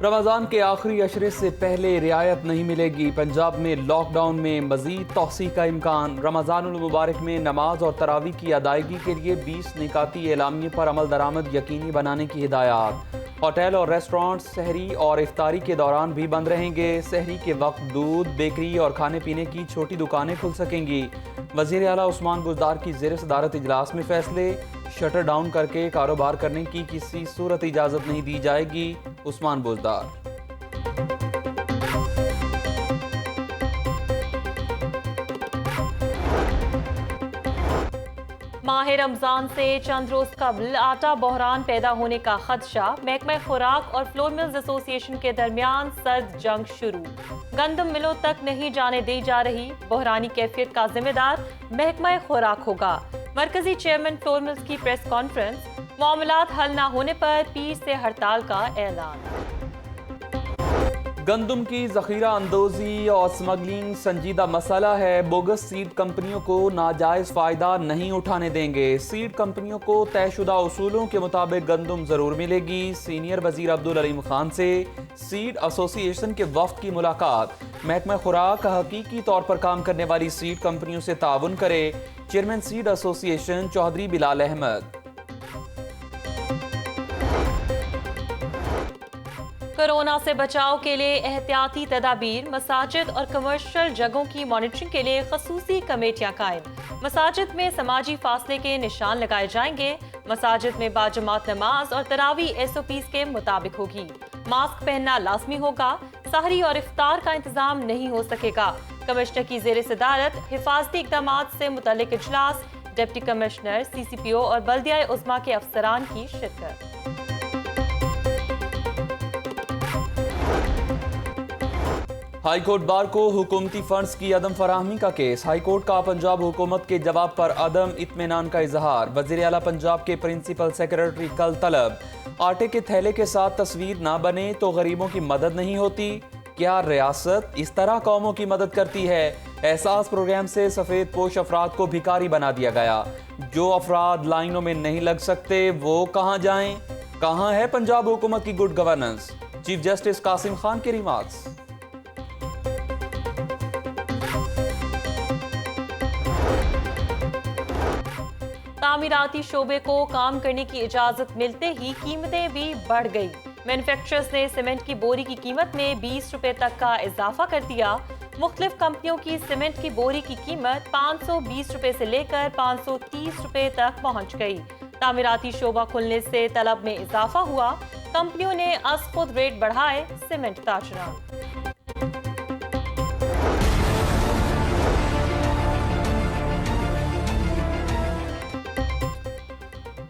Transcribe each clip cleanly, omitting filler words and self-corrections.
रमज़ान के आखिरी अशरे से पहले रियायत नहीं मिलेगी। पंजाब में लॉकडाउन में मज़ीद तोसी का इम्कान। रमज़ानुल मुबारक में नमाज और तरावी की अदायगी के लिए 20 निकाती एलामिये पर अमल दरामद यकीनी बनाने की हिदायत। होटल और रेस्टोरेंट सहरी और इफ्तारी के दौरान भी बंद रहेंगे। सहरी के वक्त दूध, बेकरी और खाने पीने की छोटी दुकानें खुल सकेंगी। वज़ीर आला उस्मान बुज़दार की ज़ेर सदारत इजलास में फैसले। शटर डाउन करके कारोबार करने की किसी सूरत इजाज़त नहीं दी जाएगी। उस्मान बुज़दार। माह रमजान से चंद रोज कबल आटा बहरान पैदा होने का खदशा। महकमा खुराक और फ्लोर मिल्स एसोसिएशन के दरमियान सर्द जंग शुरू। गंदम मिलों तक नहीं जाने दी जा रही। बहरानी कैफियत का जिम्मेदार महकमा खुराक होगा। मरकजी चेयरमैन फ्लोर मिल्स की प्रेस कॉन्फ्रेंस। मामलात हल न होने पर पीर से हड़ताल का ऐलान। गंदम की जखीरा अंदोजी और स्मगलिंग संजीदा मसला है। बोगस सीड कंपनियों को नाजायज फायदा नहीं उठाने देंगे। सीड कंपनियों को तयशुदा उसूलों के मुताबिक गंदम जरूर मिलेगी। सीनियर वजीर अब्दुल अलीम खान से सीड एसोसिएशन के वफ्द की मुलाकात। महकमा खुराक हकीकी तौर पर काम करने वाली सीड कंपनियों से ताउन करे। Chairman seed association Chaudhry Bilal Ahmad. Corona से बचाव के लिए एहतियाती तदाबीर। मसाजिद और कमर्शियल जगहों की मॉनिटरिंग के लिए खसूसी कमेटियां कायम। मसाजिद में समाजी फासले के निशान लगाए जाएंगे। मसाजिद में बाजमात नमाज और तरावी SOPs के मुताबिक होगी। मास्क पहनना लाजमी होगा। सहरी और इफ्तार का इंतजाम नहीं हो सकेगा। कमिश्नर की जेर सदारत हिफाजती इकदाम से मुतल्लिक इजलास। डिप्टी कमिश्नर, CCPO और बल्दिया उज़्मा के अफसरान की शिरकत। हाई कोर्ट बार को हुकूमती फंड्स की अदम फराहमी का केस। हाई कोर्ट का पंजाब हुकूमत के जवाब पर अदम इत्मीनान का इजहार। वज़ीर आला पंजाब के प्रिंसिपल सेक्रेटरी कल तलब। आटे के थैले के साथ तस्वीर ना बने तो गरीबों की मदद नहीं होती। क्या रियासत इस तरह कौमों की मदद करती है? एहसास प्रोग्राम से सफ़ेद पोश अफराद को भिखारी बना दिया गया। जो अफराद लाइनों में नहीं लग सकते वो कहाँ जाएं? कहाँ है पंजाब हुकूमत की good governance? Chief justice Qasim Khan के रिमार्क्स। तामीराती शोबे को काम करने की इजाजत मिलते ही कीमतें भी बढ़ गई। मैन्युफैक्चरर्स ने सीमेंट की बोरी की कीमत में 20 रुपए तक का इजाफा कर दिया। मुख्तलिफ कंपनियों की सीमेंट की बोरी की कीमत 520 रुपए से लेकर 530 रुपए तक पहुंच गई। तामीराती शोबा खुलने से तलब में इजाफा हुआ। कंपनियों ने अज खुद रेट बढ़ाए। सीमेंट ताजरान।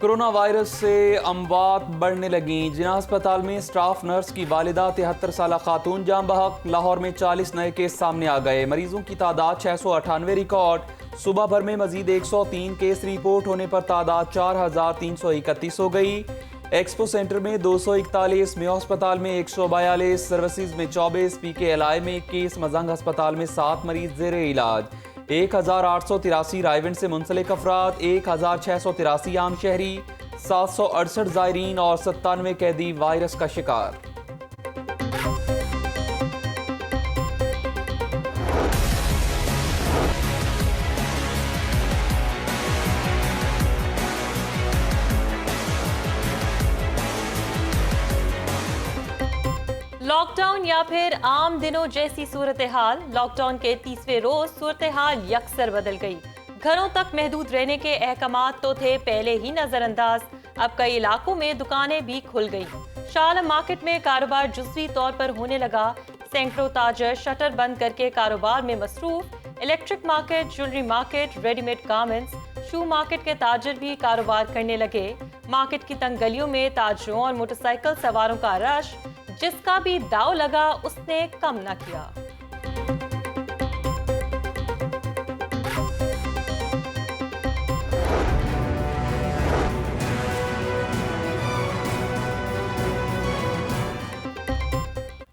कोरोना वायरस से अमवात बढ़ने लगी। जिना अस्पताल में स्टाफ नर्स की वालिदा 73 साला खातून जाम बहक। लाहौर में 40 नए केस सामने आ गए। मरीजों की तादाद 698 रिकॉर्ड। सुबह भर में मजीद 103 केस रिपोर्ट होने पर तादाद 4331 हो गई। एक्सपो सेंटर में 241, मेयो अस्पताल में 142, सर्विसेज में 24, PKLI में 21, मजंग अस्पताल में 7 मरीज जेरे इलाज। 1883 रायविंड से मुंसलिक अफराद, 1683 आम शहरी, 768 जायरीन और 97 कैदी वायरस का शिकार। लॉकडाउन या फिर आम दिनों जैसी सूरत हाल। लॉकडाउन के 30वें रोज सूरत हाल यकसर बदल गई। घरों तक महदूद रहने के अहकामात तो थे पहले ही नजरअंदाज। अब कई इलाकों में दुकानें भी खुल गई। शाह मार्केट में कारोबार जुज़वी तौर पर होने लगा। सैकड़ों ताजर शटर बंद करके कारोबार में मसरूफ। Electric market, jewellery market, readymade garments, shoe market के ताजर भी कारोबार करने लगे। मार्केट की तंग गलियों में ताजरों और मोटरसाइकिल सवारों का रश। जिसका भी दाव लगा उसने कम न किया।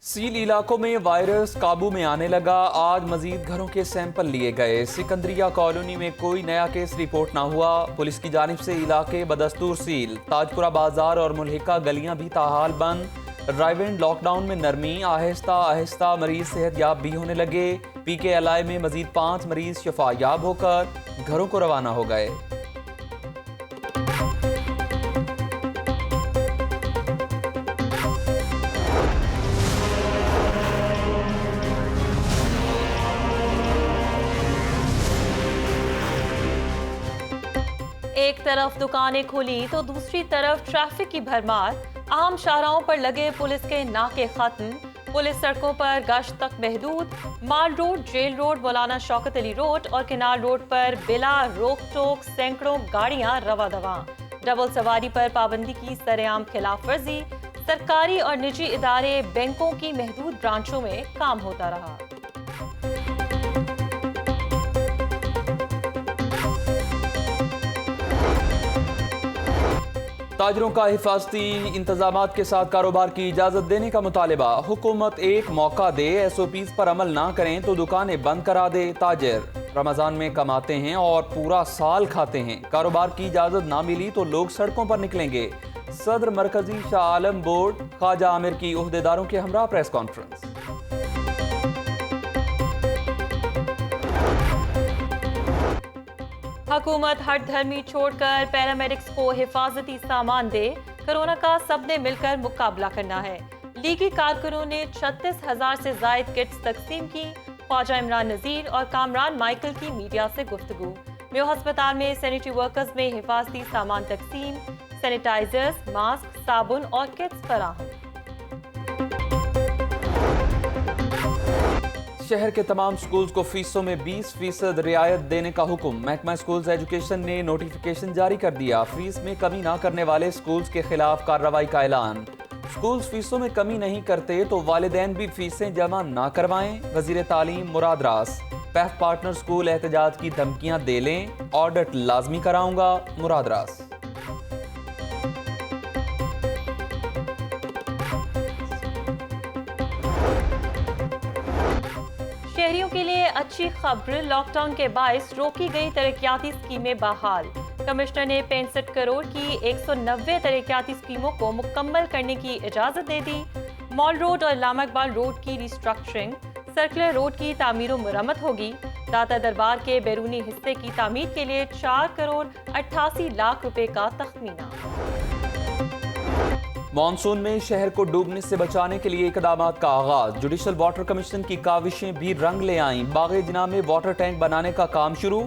सील इलाकों में वायरस काबू में आने लगा। आज मजीद घरों के सैंपल लिए गए। सिकंदरिया कॉलोनी में कोई नया केस रिपोर्ट ना हुआ। पुलिस की जानिब से इलाके बदस्तूर सील। ताजपुरा बाजार और मुल्हिका गलियां भी ताहाल बंद। ड्राइव-इन लॉकडाउन में नरमी, आहिस्ता आहिस्ता मरीज सेहतयाब भी होने लगे। PKLI में मजीद 5 मरीज शफायाब होकर घरों को रवाना हो गए। एक तरफ दुकानें खुली तो दूसरी तरफ ट्रैफिक की भरमार। आम शाहराहों पर लगे पुलिस के नाके खत्म। पुलिस सड़कों पर गश्त तक महदूद। माल रोड, जेल रोड, मौलाना शौकत अली रोड और किनार रोड पर बिला रोक टोक सैकड़ों गाड़ियां रवा दवा। डबल सवारी पर पाबंदी की सरेआम खिलाफ वर्जी। सरकारी और निजी इदारे, बैंकों की महदूद ब्रांचों में काम होता रहा। ताजरों का हिफाजती इंतजामात के साथ कारोबार की इजाजत देने का मुतालबा। हुकूमत एक मौका दे, SOPs पर अमल ना करें तो दुकानें बंद करा दे। ताजिर रमजान में कमाते हैं और पूरा साल खाते हैं, कारोबार की इजाजत ना मिली तो लोग सड़कों पर निकलेंगे। सदर मरकजी शाह आलम बोर्ड ख्वाजा आमिर की ओहदेदारों के हमरा प्रेस कॉन्फ्रेंस। हुकूमत हर धर्मी छोड़कर पैरामेडिक्स को हिफाजती सामान दे। कोरोना का सबने मिलकर मुकाबला करना है। लीगी कारकुनों ने 36,000 से जायद किट्स तकसीम की। ख्वाजा इमरान नजीर और कामरान माइकल की मीडिया से गुफ्तगू। मेयो अस्पताल में सैनिटरी वर्कर्स में हिफाजती सामान तकसीम। सैनिटाइजर्स, मास्क, साबुन और किट्स फराहम। शहर के तमाम स्कूल्स को फीसों में 20% रियायत देने का हुक्म। महकमा स्कूल्स एजुकेशन ने नोटिफिकेशन जारी कर दिया। फीस में कमी ना करने वाले स्कूल्स के खिलाफ कार्रवाई का ऐलान। स्कूल्स फीसों में कमी नहीं करते तो वालिदैन भी फीसें जमा ना करवाएं। वजीर तालीम मुराद रास। पैफ पार्टनर स्कूल एहतजाज की धमकियां दे लें, ऑडिट लाजमी कराऊंगा, मुराद रास। शहरियों के लिए अच्छी खबर, लॉकडाउन के बायस रोकी गई तरक्याती स्कीमें बहाल। कमिश्नर ने 65 करोड़ की 190 तरक्याती स्कीमों को मुकम्मल करने की इजाजत दे दी। मॉल रोड और इलामा इकबाल रोड की रिस्ट्रक्चरिंग, सर्कुलर रोड की तामीर और मुरम्मत होगी। दाता दरबार के बैरूनी हिस्से की तामीर के लिए 4 करोड़ 88 लाख रुपए का तखमीना। मॉनसून में शहर को डूबने से बचाने के लिए इकदामात का आगाज। जुडिशल वाटर कमीशन की काविशें भी रंग ले आईं। बागे जिना में वाटर टैंक बनाने का काम शुरू।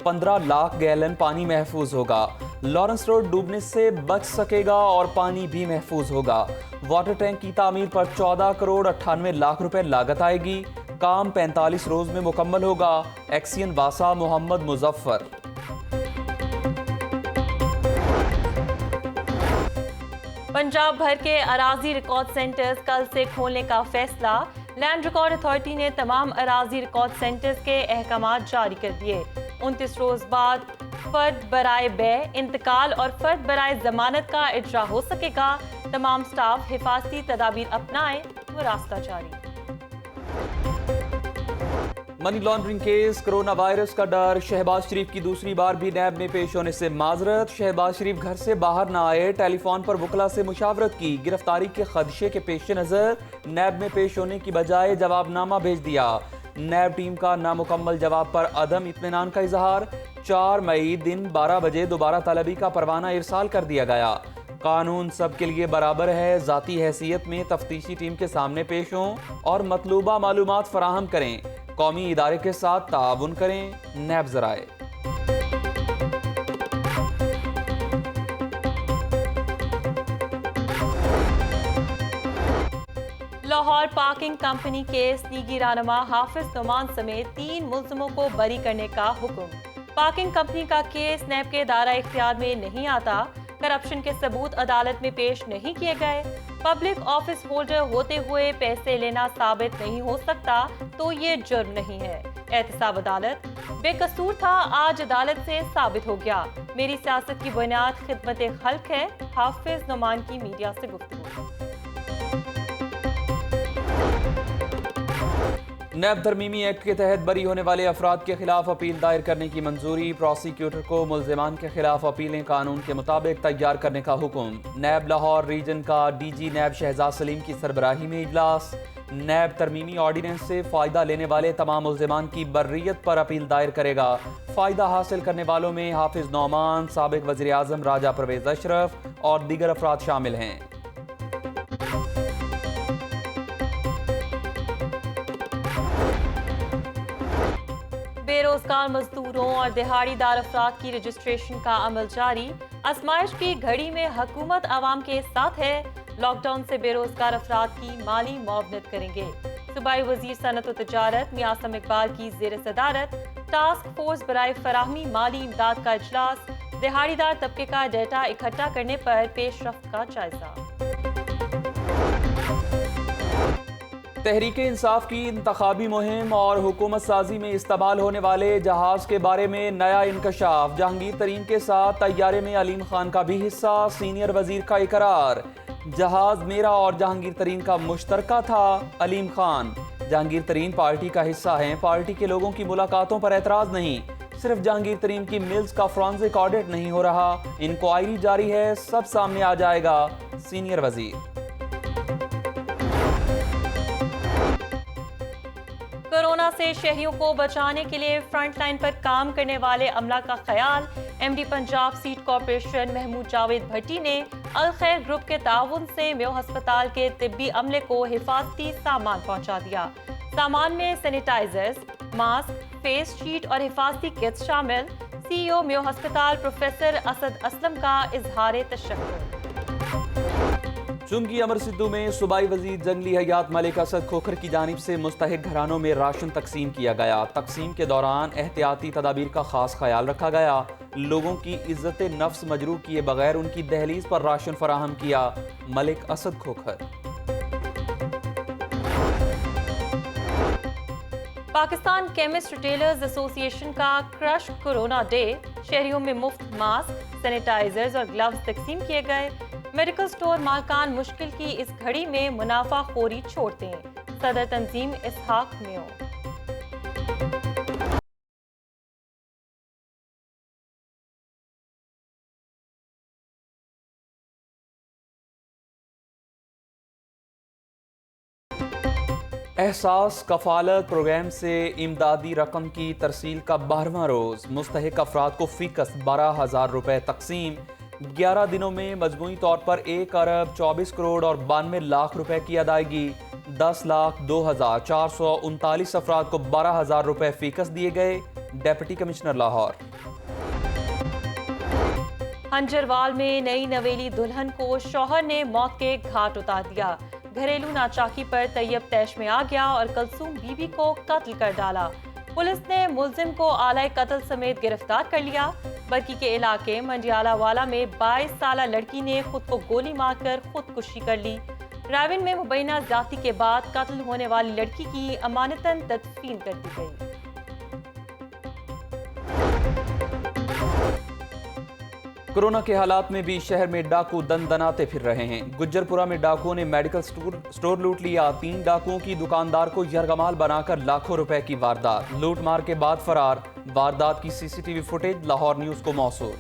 15 लाख गैलन पानी महफूज होगा। लॉरेंस रोड डूबने से बच सकेगा और पानी भी महफूज होगा। वाटर टैंक की तामीर पर 14 करोड़ 98 लाख रुपए लागत आएगी। काम 45 रोज में मुकम्मल होगा। एक्सियन वासा मोहम्मद मुजफ्फर। पंजाब भर के अराजी रिकॉर्ड सेंटर्स कल से खोलने का फैसला। लैंड रिकॉर्ड अथॉरिटी ने तमाम अराजी रिकॉर्ड सेंटर्स के अहकामात जारी कर दिए। 29 रोज बाद फर्द बराए बे, इंतकाल और फर्द बराए जमानत का इजरा हो सकेगा। तमाम स्टाफ हिफाजती तदाबीर अपनाएं, वो रास्ता जारी। Money laundering case, corona virus का डर। शहबाज शरीफ की दूसरी बार भी नैब में पेश होने से माजरत। शहबाज शरीफ घर से बाहर ना आए, टेलीफोन पर वकला से मुशावरत की। गिरफ्तारी के खदशे के पेश नजर नैब में पेश होने की बजाय जवाबनामा भेज दिया। नैब टीम का नामुकम्मल जवाब पर अदम इत्मीनान का इजहार। 4 मई दिन 12 बजे दोबारा तलबी का परवाना इरसाल कर दिया गया। कानून सबके लिए बराबर है। जाती हैसियत में तफ्तीशी टीम के सामने पेश हों और मतलूबा मालूमात फराहम करें। कौमी इदारे के साथ ताउन करें। नैब ज़राए। लाहौर पार्किंग कंपनी केस, लीगी रहनुमा हाफिज नुमान समेत 3 मुल्ज़िमों को बरी करने का हुक्म। पार्किंग कंपनी का केस नैब के दायरा इख्तियार में नहीं आता। करप्शन के सबूत अदालत में पेश नहीं किए गए। पब्लिक ऑफिस होल्डर होते हुए पैसे लेना साबित नहीं हो सकता तो ये जुर्म नहीं है। एहतसाब अदालत बेकसूर था, आज अदालत से साबित हो गया। मेरी सियासत की बुनियाद खिदमत खल्क है। हाफिज नुमान की मीडिया से गुफ्तगू। नैब तरमीमी एक्ट के तहत बरी होने वाले अफराद के खिलाफ अपील दायर करने की मंजूरी। प्रोसिक्यूटर को मुल्जिमान के खिलाफ अपीलें कानून के मुताबिक तैयार करने का हुक्म। नैब लाहौर रीजन का डीजी नैब शहजाद सलीम की सरबराही में इजलास। नैब तरमीमी ऑर्डिनेंस से फ़ायदा लेने वाले तमाम मुल्जिमान की बर्रियत पर अपील दायर करेगा। फ़ायदा हासिल करने वालों में हाफिज नौमान, साबिक वज़ीर आज़म राजा परवेज अशरफ और दीगर अफराद शामिल हैं। बेरोजगार मजदूरों और दिहाड़ीदार अफराद की रजिस्ट्रेशन का अमल जारी। आजमाइश की घड़ी में हुकूमत आवाम के साथ है। लॉकडाउन से बेरोजगार अफराद की माली मुआवनत करेंगे। सूबाई वजीर सनत व तजारत मियासम इकबाल की जेर सदारत टास्क फोर्स बराए फराहमी माली इमदाद का इजलास। दिहाड़ीदार तबके का डेटा इकट्ठा करने पर पेशरफ्त का जायजा। तहरीक इंसाफ की इंतखाबी मुहिम और हुकूमत साजी में इस्तेमाल होने वाले जहाज के बारे में नया इंकशाफ। जहांगीर तरीन के साथ तैयारे में अलीम खान का भी हिस्सा। सीनियर वजीर का इकरार, जहाज मेरा और जहांगीर तरीन का मुश्तरका था। अलीम खान, जहांगीर तरीन पार्टी का हिस्सा हैं, पार्टी के लोगों की मुलाकातों पर एतराज नहीं। सिर्फ जहांगीर तरीन की मिल्स का फॉरेंसिक ऑडिट नहीं हो रहा, इंक्वायरी जारी है, सब सामने आ जाएगा। सीनियर वजीर। कोरोना से शहरियों को बचाने के लिए फ्रंट लाइन पर काम करने वाले अमला का ख्याल। MD Punjab seed corporation Mahmood Javed Bhatti ने अल खैर ग्रुप के ताउन से मेयो अस्पताल के तिब्बी अमले को हिफाजती सामान पहुंचा दिया। सामान में सैनिटाइजर्स, मास्क, फेस शीट और हिफाजती किट्स शामिल। सीईओ मेयो अस्पताल प्रोफेसर असद असलम का इजहार तशक्कुर। चुंगी अमर सिद्धू में सूबाई वजीर जंगली हयात मलिक असद खोखर की जानिब से मुस्तहिक घरानों में राशन तकसीम किया गया। तकसीम के दौरान एहतियाती तदाबीर का खास ख्याल रखा गया। लोगों की इज्जत नफ्स मजरूह किए बगैर उनकी दहलीज पर राशन फराहम किया। Malik Asad Khokhar. Pakistan chemist retailers association का क्रश कोरोना डे। शहरियों में मुफ्त मास्क, सैनिटाइजर्स और ग्लव्स तकसीम किए गए। मेडिकल स्टोर मालकान मुश्किल की इस घड़ी में मुनाफा खोरी छोड़ते हैं। सदर तंजीम इसहाक मेयो। एहसास कफालत प्रोग्राम से इमदादी रकम की तरसील का 12वां रोज। मुस्तहिक अफराद को फीकस 12,000 रुपए तकसीम। 11 दिनों में मजमूई तौर पर 1 अरब 24 करोड़ और 92 लाख रुपए की अदायगी। 10,02,439 अफराद को 12,000 रुपए फीकस दिए गए। Deputy commissioner Lahore. हंजरवाल में नई नवेली दुल्हन को शौहर ने मौत के घाट उतार दिया। घरेलू नाचाकी पर तैयब तैश में आ गया और कलसूम बीबी को कत्ल कर डाला। पुलिस ने मुलजिम को आलाए कत्ल समेत गिरफ्तार कर लिया। बरकी के इलाके मंडियाला वाला में 22 साला लड़की ने खुद को गोली मारकर खुदकुशी कर ली। राविन में मुबैना ज्यादती के बाद कत्ल होने वाली लड़की की अमानतन तदफीन कर दी गई। कोरोना के हालात में भी शहर में डाकू दनदनाते फिर रहे हैं। गुज्जरपुरा में डाकुओं ने मेडिकल स्टोर लूट लिया। 3 डाकुओं की दुकानदार को यरगमाल बनाकर लाखों रुपए की वारदात। लूट मार के बाद फरार। वारदात की सीसीटीवी फुटेज लाहौर न्यूज को मौसूल।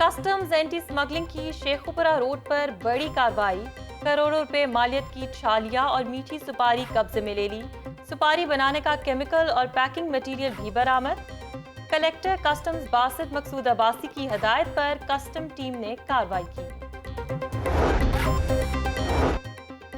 कस्टम्स एंटी स्मगलिंग की शेखुपुरा रोड पर बड़ी कार्रवाई। करोड़ों रुपए मालियत की छालियां और मीठी सुपारी कब्जे में ले ली। सुपारी बनाने का केमिकल और पैकिंग मटेरियल भी बरामद। कलेक्टर कस्टम्स बासित मकसूद अब्बासी की हिदायत पर कस्टम टीम ने कार्रवाई की।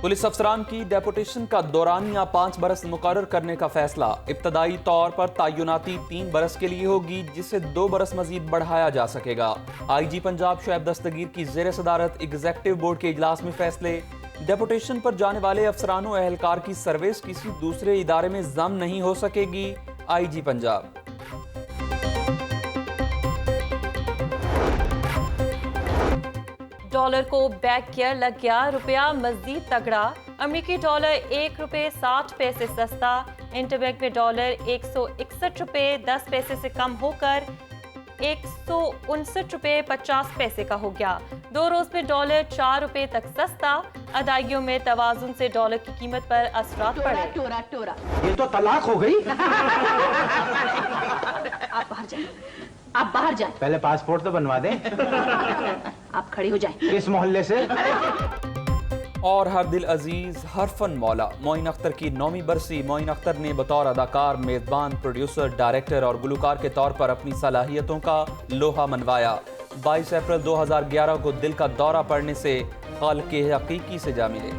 पुलिस अफसरान की डेपुटेशन का दौरानिया 5 बरस मुकर्रर करने का फैसला। इब्तदाई तौर पर तय्युनाती 3 बरस के लिए होगी, जिसे 2 बरस मजीद बढ़ाया जा सकेगा। IG पंजाब शोएब दस्तगीर की जेर सदारत एग्जीक्यूटिव बोर्ड के इजलास में फैसले। डेपुटेशन पर जाने वाले अफसरानों एहलकार की सर्विस किसी दूसरे इदारे में जम नहीं हो सकेगी। IG पंजाब। डॉलर को बैक गियर लग गया, रुपया मजीद तगड़ा। अमेरिकी डॉलर ₹1.60 सस्ता। इंटरबैंक में डॉलर 161 रुपए 10 पैसे से कम होकर ₹159.50 का हो गया। 2 रोज में डॉलर ₹4 तक सस्ता। अदायगियों में तवाजुन से डॉलर की कीमत पर असरात पड़े। टोरा टोरा ये तो तलाक हो गई। आप बाहर जाएं, आप बाहर जाएं, पहले पासपोर्ट तो बनवा दें। आप खड़े हो जाएं। किस मोहल्ले से? और हर दिल अजीज हर फन मौला मोइन अख्तर की 9वीं बरसी। मोइन अख्तर ने बतौर अदाकार, मेज़बान, प्रोड्यूसर, डायरेक्टर और गुलकार के तौर पर अपनी सलाहियतों का लोहा मनवाया। 22 अप्रैल 2011 को दिल का दौरा पड़ने से खालिक़ हकीकी से जा मिले।